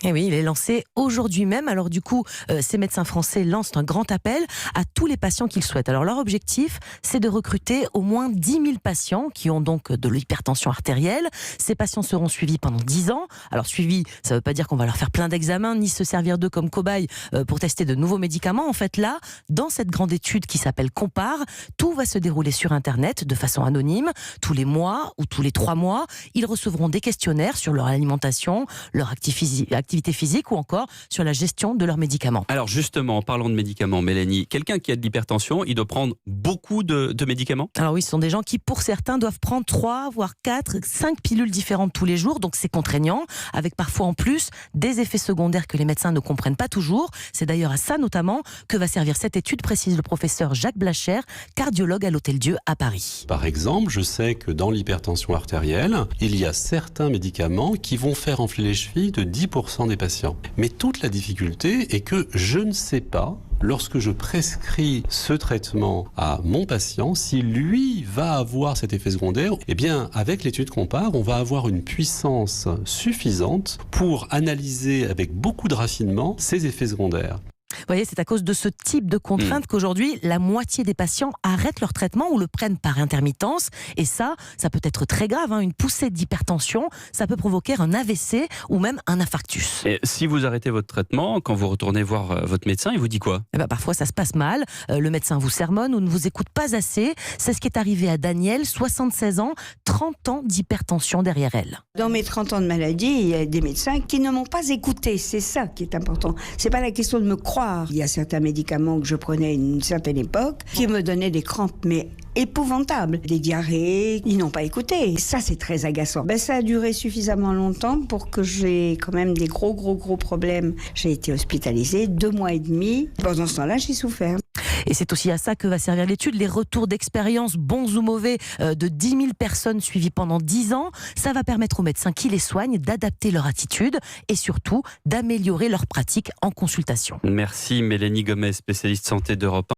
Et oui, il est lancé aujourd'hui même. Alors du coup, ces médecins français lancent un grand appel à tous les patients qu'ils souhaitent. Alors leur objectif, c'est de recruter au moins 10 000 patients qui ont donc de l'hypertension artérielle. Ces patients seront suivis pendant 10 ans. Alors suivis, ça ne veut pas dire qu'on va leur faire plein d'examens, ni se servir d'eux comme cobayes pour tester de nouveaux médicaments. En fait là, dans cette grande étude qui s'appelle Compare, tout va se dérouler sur Internet de façon anonyme. Tous les mois ou tous les 3 mois, ils recevront des questionnaires sur leur alimentation, leur activité physique ou encore sur la gestion de leurs médicaments. Alors justement, en parlant de médicaments, Mélanie, quelqu'un qui a de l'hypertension, il doit prendre beaucoup de médicaments? Alors oui, ce sont des gens qui, pour certains, doivent prendre 3, voire 4, 5 pilules différentes tous les jours, donc c'est contraignant, avec parfois en plus des effets secondaires que les médecins ne comprennent pas toujours. C'est d'ailleurs à ça notamment que va servir cette étude, précise le professeur Jacques Blacher, cardiologue à l'Hôtel-Dieu à Paris. Par exemple, je sais que dans l'hypertension artérielle, il y a certains médicaments qui vont faire enfler les chevilles de 10% des patients. Mais toute la difficulté est que je ne sais pas, lorsque je prescris ce traitement à mon patient, si lui va avoir cet effet secondaire. Eh bien, avec l'étude Compare, on va avoir une puissance suffisante pour analyser avec beaucoup de raffinement ces effets secondaires. Vous voyez, c'est à cause de ce type de contrainte qu'aujourd'hui, la moitié des patients arrêtent leur traitement ou le prennent par intermittence. Et ça peut être très grave. Une poussée d'hypertension, ça peut provoquer un AVC ou même un infarctus. Et si vous arrêtez votre traitement, quand vous retournez voir votre médecin, il vous dit quoi? Parfois, ça se passe mal. Le médecin vous sermonne ou ne vous écoute pas assez. C'est ce qui est arrivé à Danielle, 76 ans, 30 ans d'hypertension derrière elle. Dans mes 30 ans de maladie, il y a des médecins qui ne m'ont pas écouté. C'est ça qui est important. C'est pas la question de me croire. Il y a certains médicaments que je prenais à une certaine époque qui me donnaient des crampes, mais épouvantables. Des diarrhées, ils n'ont pas écouté. Et ça, c'est très agaçant. Ça a duré suffisamment longtemps pour que j'ai quand même des gros problèmes. J'ai été hospitalisée 2 mois et demi. Pendant ce temps-là, j'ai souffert. Et c'est aussi à ça que va servir l'étude, les retours d'expérience, bons ou mauvais, de 10 000 personnes suivies pendant 10 ans. Ça va permettre aux médecins qui les soignent d'adapter leur attitude et surtout d'améliorer leur pratique en consultation. Merci Mélanie Gomez, spécialiste santé d'Europe 1.